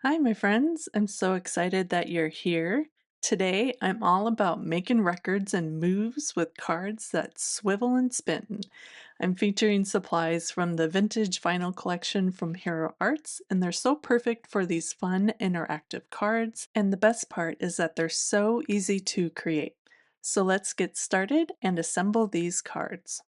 Hi, my friends. I'm so excited that you're here. Today, I'm all about making records and moves with cards that swivel and spin. I'm featuring supplies from the vintage vinyl collection from Hero Arts, and they're so perfect for these fun, interactive cards. And the best part is that they're so easy to create. So let's get started and assemble these cards.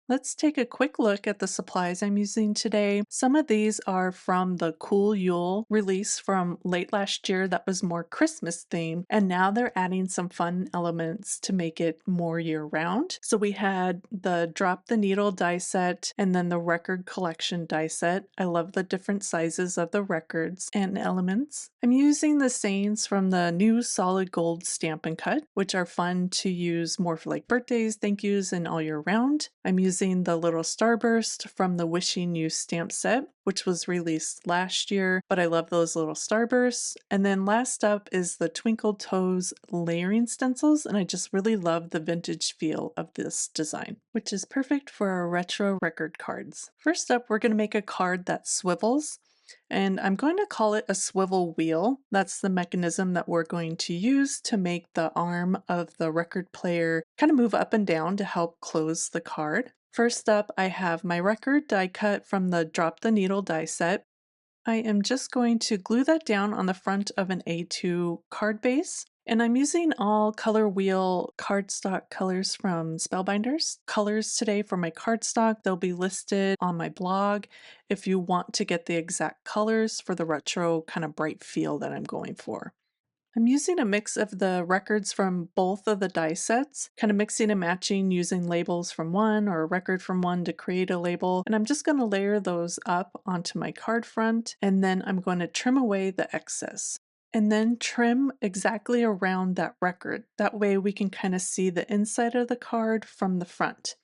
Let's take a quick look at the supplies I'm using today. Some of these are from the Cool Yule release from late last year that was more Christmas themed, and now they're adding some fun elements to make it more year round. So we had the Drop the Needle die set and then the record collection die set. I love the different sizes of the records and elements. I'm using the sayings from the new solid gold Stamp and Cut, which are fun to use more for like birthdays, thank yous, and all year round. I'm using the little starburst from the Wishing You stamp set, which was released last year, but I love those little starbursts. And then last up is the Twinkle Toes layering stencils, and I just really love the vintage feel of this design, which is perfect for our retro record cards. First up, we're going to make a card that swivels. And I'm going to call it a swivel wheel. That's the mechanism that we're going to use to make the arm of the record player kind of move up and down to help close the card. First up, I have my record die cut from the Drop the Needle die set. I am just going to glue that down on the front of an A2 card base. And I'm using all color wheel cardstock colors from Spellbinders. Colors today for my cardstock, they'll be listed on my blog if you want to get the exact colors for the retro kind of bright feel that I'm going for. I'm using a mix of the records from both of the die sets, kind of mixing and matching using labels from one or a record from one to create a label. And I'm just going to layer those up onto my card front, and then I'm going to trim away the excess. And then trim exactly around that record. That way we can kind of see the inside of the card from the front.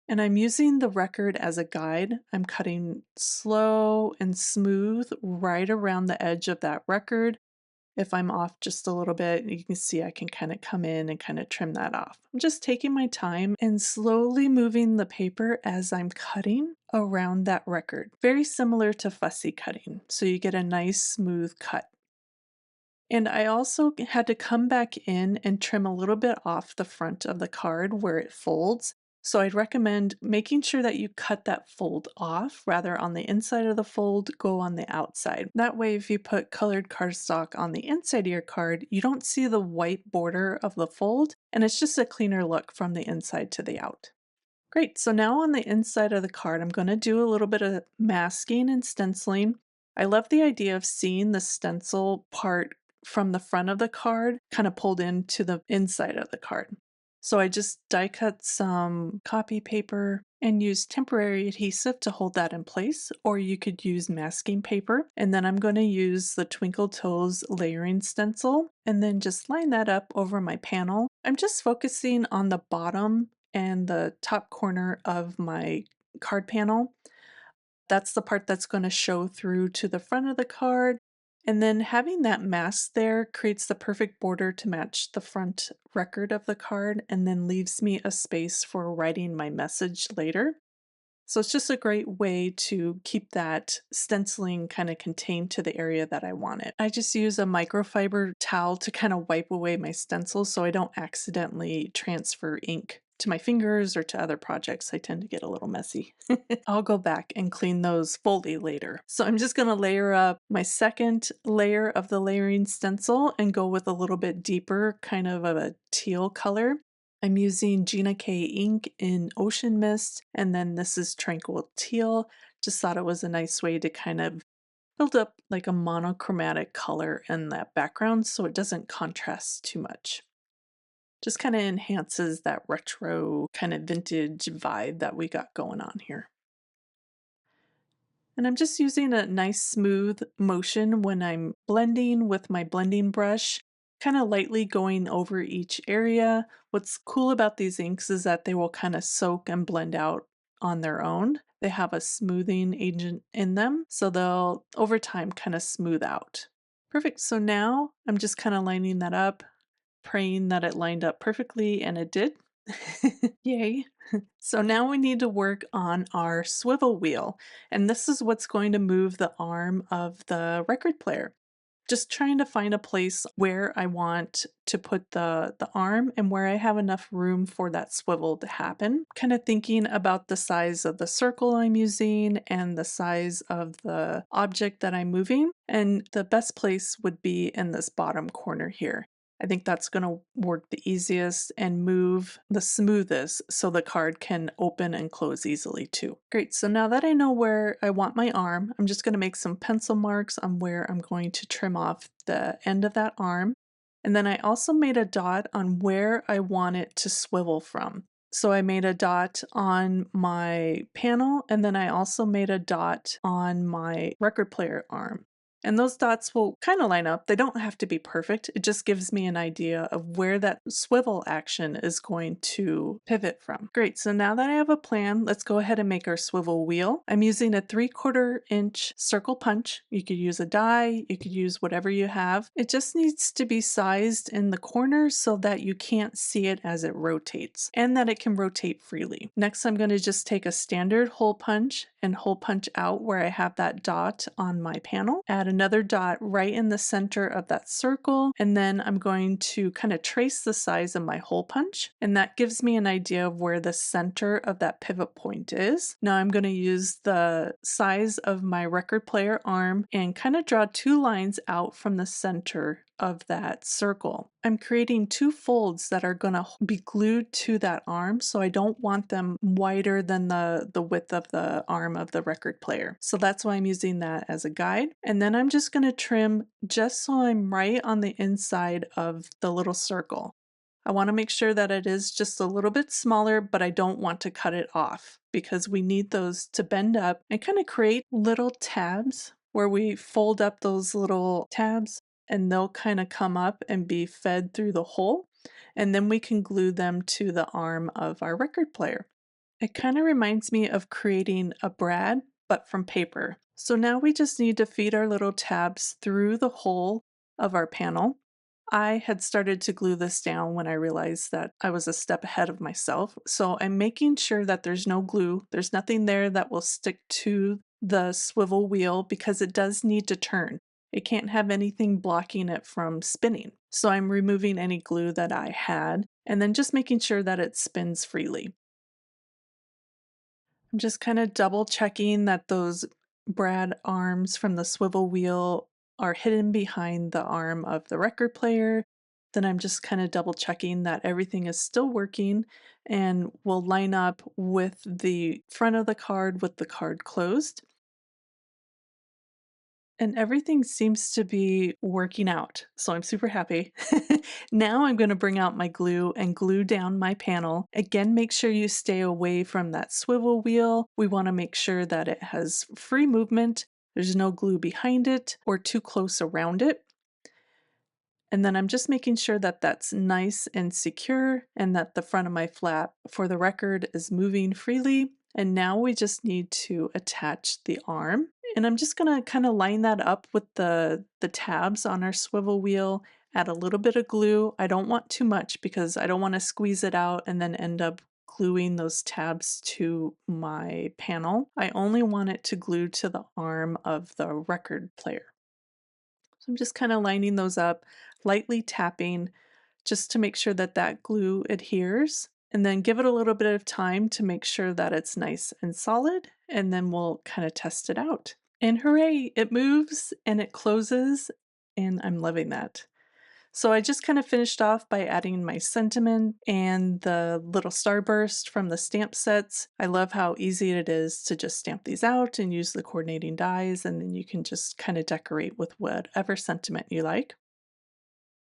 And I'm using the record as a guide. I'm cutting slow and smooth right around the edge of that record. If I'm off just a little bit, you can see I can kind of come in and kind of trim that off. I'm just taking my time and slowly moving the paper as I'm cutting around that record. Very similar to fussy cutting, so you get a nice smooth cut. And I also had to come back in and trim a little bit off the front of the card where it folds. So I'd recommend making sure that you cut that fold off, rather on the inside of the fold, go on the outside. That way, if you put colored cardstock on the inside of your card, you don't see the white border of the fold, and it's just a cleaner look from the inside to the out. Great, so now on the inside of the card, I'm going to do a little bit of masking and stenciling. I love the idea of seeing the stencil part from the front of the card kind of pulled into the inside of the card. So I just die cut some copy paper and use temporary adhesive to hold that in place, or you could use masking paper. And then I'm going to use the Twinkle Toes layering stencil and then just line that up over my panel. I'm just focusing on the bottom and the top corner of my card panel. That's the part that's going to show through to the front of the card. And then having that mask there creates the perfect border to match the front record of the card and then leaves me a space for writing my message later. So it's just a great way to keep that stenciling kind of contained to the area that I want it. I just use a microfiber towel to kind of wipe away my stencil so I don't accidentally transfer ink to my fingers or to other projects. I tend to get a little messy. I'll go back and clean those fully later. So I'm just going to layer up my second layer of the layering stencil and go with a little bit deeper kind of a teal color. I'm using Gina K ink in Ocean Mist, and then this is Tranquil Teal. Just thought it was a nice way to kind of build up like a monochromatic color in that background so it doesn't contrast too much. Just kind of enhances that retro kind of vintage vibe that we got going on here. And I'm just using a nice smooth motion when I'm blending with my blending brush, kind of lightly going over each area. What's cool about these inks is that they will kind of soak and blend out on their own. They have a smoothing agent in them, so they'll over time kind of smooth out. Perfect, so now I'm just kind of lining that up, praying that it lined up perfectly, and it did. Yay. So now we need to work on our swivel wheel, and this is what's going to move the arm of the record player. Just trying to find a place where I want to put the arm and where I have enough room for that swivel to happen. Kind of thinking about the size of the circle I'm using and the size of the object that I'm moving. And the best place would be in this bottom corner here. I think that's going to work the easiest and move the smoothest so the card can open and close easily too. Great, so now that I know where I want my arm, I'm just going to make some pencil marks on where I'm going to trim off the end of that arm. And then I also made a dot on where I want it to swivel from. So I made a dot on my panel, and then I also made a dot on my record player arm. And those dots will kind of line up. They don't have to be perfect. It just gives me an idea of where that swivel action is going to pivot from. Great, so now that I have a plan, let's go ahead and make our swivel wheel. I'm using a 3/4 inch circle punch. You could use a die, you could use whatever you have. It just needs to be sized in the corners so that you can't see it as it rotates and that it can rotate freely. Next, I'm going to just take a standard hole punch and hole punch out where I have that dot on my panel. Add another dot right in the center of that circle, and then I'm going to kind of trace the size of my hole punch, and that gives me an idea of where the center of that pivot point is. Now I'm going to use the size of my record player arm and kind of draw 2 lines out from the center of that circle. I'm creating 2 folds that are going to be glued to that arm, so I don't want them wider than the width of the arm of the record player. So that's why I'm using that as a guide. And then I'm just going to trim just so I'm right on the inside of the little circle. I want to make sure that it is just a little bit smaller, but I don't want to cut it off because we need those to bend up and kind of create little tabs where we fold up those little tabs and they'll kind of come up and be fed through the hole. And then we can glue them to the arm of our record player. It kind of reminds me of creating a brad, but from paper. So now we just need to feed our little tabs through the hole of our panel. I had started to glue this down when I realized that I was a step ahead of myself. So I'm making sure that there's no glue. There's nothing there that will stick to the swivel wheel because it does need to turn. It can't have anything blocking it from spinning. So I'm removing any glue that I had and then just making sure that it spins freely. I'm just kind of double checking that those brad arms from the swivel wheel are hidden behind the arm of the record player. Then I'm just kind of double checking that everything is still working and will line up with the front of the card with the card closed. And everything seems to be working out, so I'm super happy. Now I'm going to bring out my glue and glue down my panel. Again, make sure you stay away from that swivel wheel. We want to make sure that it has free movement. There's no glue behind it or too close around it. And then I'm just making sure that that's nice and secure and that the front of my flap for the record is moving freely. And now we just need to attach the arm. And I'm just gonna kind of line that up with the tabs on our swivel wheel, add a little bit of glue. I don't want too much because I don't want to squeeze it out and then end up gluing those tabs to my panel. I only want it to glue to the arm of the record player. So I'm just kind of lining those up, lightly tapping just to make sure that that glue adheres. And then give it a little bit of time to make sure that it's nice and solid. And then we'll kind of test it out. And hooray, it moves and it closes. And I'm loving that. So I just kind of finished off by adding my sentiment and the little starburst from the stamp sets. I love how easy it is to just stamp these out and use the coordinating dies, and then you can just kind of decorate with whatever sentiment you like.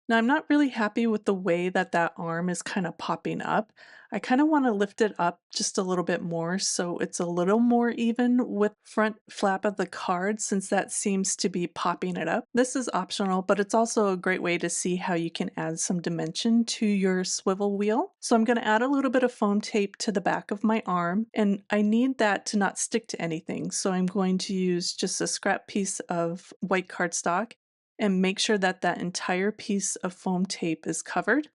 Now, I'm not really happy with the way that that arm is kind of popping up. I kind of want to lift it up just a little bit more so it's a little more even with front flap of the card since that seems to be popping it up. This is optional, but it's also a great way to see how you can add some dimension to your swivel wheel. So I'm going to add a little bit of foam tape to the back of my arm, and I need that to not stick to anything. So I'm going to use just a scrap piece of white cardstock and make sure that that entire piece of foam tape is covered.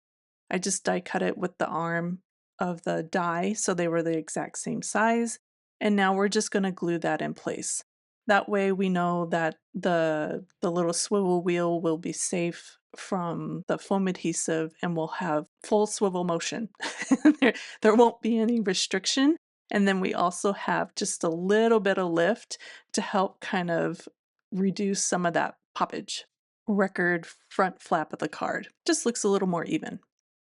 I just die cut it with the arm of the die so they were the exact same size. And now we're just going to glue that in place. That way we know that the little swivel wheel will be safe from the foam adhesive and will have full swivel motion. There won't be any restriction. And then we also have just a little bit of lift to help kind of reduce some of that poppage. Record front flap of the card just looks a little more even.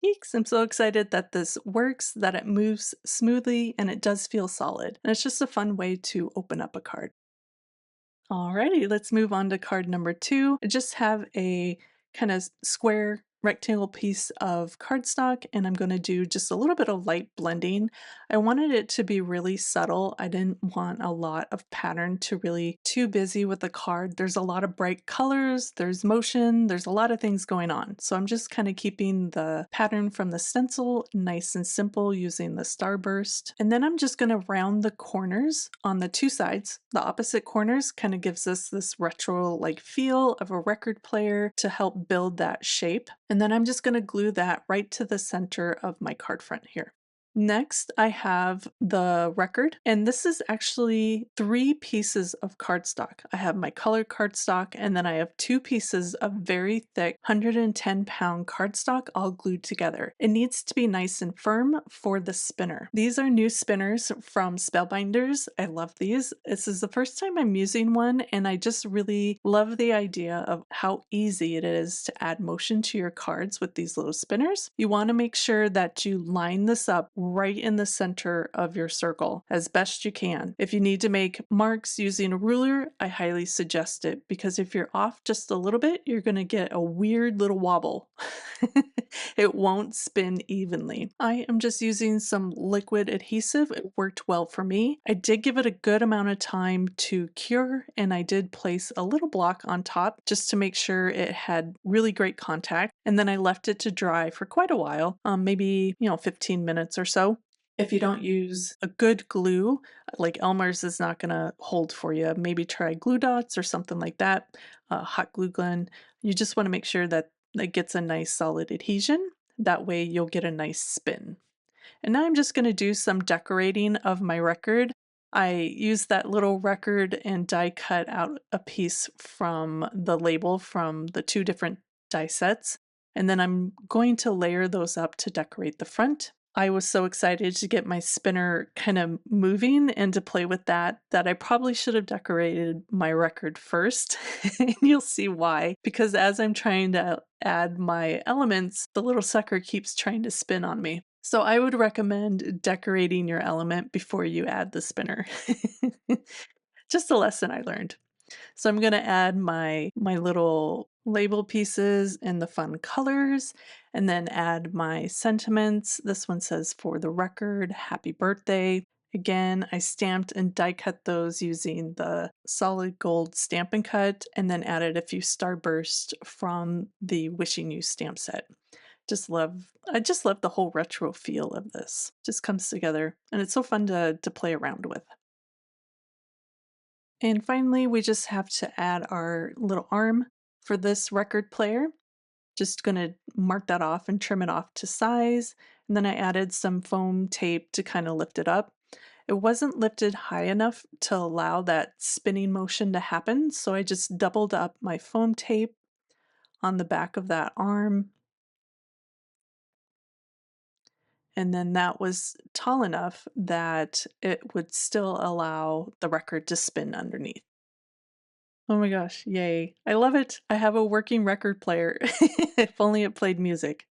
Yeeks, I'm so excited that this works, that it moves smoothly, and it does feel solid. And it's just a fun way to open up a card. Alrighty, let's move on to card number 2. I just have a kind of square rectangle piece of cardstock, and I'm going to do just a little bit of light blending. I wanted it to be really subtle. I didn't want a lot of pattern to really too busy with the card. There's a lot of bright colors, there's motion, there's a lot of things going on. So I'm just kind of keeping the pattern from the stencil nice and simple using the starburst. And then I'm just going to round the corners on the two sides. The opposite corners kind of gives us this retro like feel of a record player to help build that shape. And then I'm just going to glue that right to the center of my card front here. Next, I have the record, and this is actually 3 pieces of cardstock. I have my colored cardstock, and then I have 2 pieces of very thick 110-pound cardstock all glued together. It needs to be nice and firm for the spinner. These are new spinners from Spellbinders. I love these. This is the first time I'm using one, and I just really love the idea of how easy it is to add motion to your cards with these little spinners. You want to make sure that you line this up right in the center of your circle as best you can. If you need to make marks using a ruler, I highly suggest it, because if you're off just a little bit, you're going to get a weird little wobble. It won't spin evenly. I am just using some liquid adhesive. It worked well for me. I did give it a good amount of time to cure, and I did place a little block on top just to make sure it had really great contact. And then I left it to dry for quite a while, maybe 15 minutes or so. If you don't use a good glue, like Elmer's is not going to hold for you, maybe try glue dots or something like that, hot glue gun. You just want to make sure that it gets a nice solid adhesion. That way you'll get a nice spin. And now I'm just going to do some decorating of my record. I used that little record and die cut out a piece from the label from the 2 different die sets. And then I'm going to layer those up to decorate the front. I was so excited to get my spinner kind of moving and to play with that I probably should have decorated my record first. And you'll see why. Because as I'm trying to add my elements, the little sucker keeps trying to spin on me. So I would recommend decorating your element before you add the spinner. Just a lesson I learned. So I'm going to add my little label pieces in the fun colors, and then add my sentiments. This one says, "For the record, happy birthday." Again, I stamped and die cut those using the solid gold Stampin' Cut, and then added a few starburst from the Wishing You stamp set. I just love the whole retro feel of this. Just comes together, and it's so fun to play around with. And finally, we just have to add our little arm for this record player. Just gonna mark that off and trim it off to size. And then I added some foam tape to kind of lift it up. It wasn't lifted high enough to allow that spinning motion to happen, so I just doubled up my foam tape on the back of that arm. And then that was tall enough that it would still allow the record to spin underneath. Oh my gosh, yay. I love it. I have a working record player. If only it played music.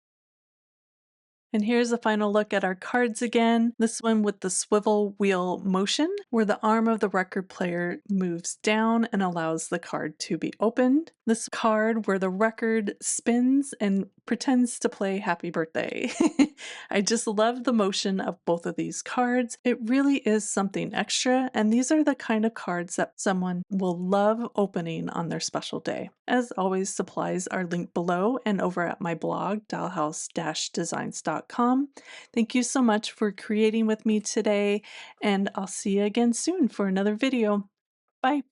And here's a final look at our cards again. This one with the swivel wheel motion, where the arm of the record player moves down and allows the card to be opened. This card where the record spins and pretends to play Happy Birthday. I just love the motion of both of these cards. It really is something extra, and these are the kind of cards that someone will love opening on their special day. As always, supplies are linked below and over at my blog, dahlhouse-designs.com. Thank you so much for creating with me today, and I'll see you again soon for another video. Bye.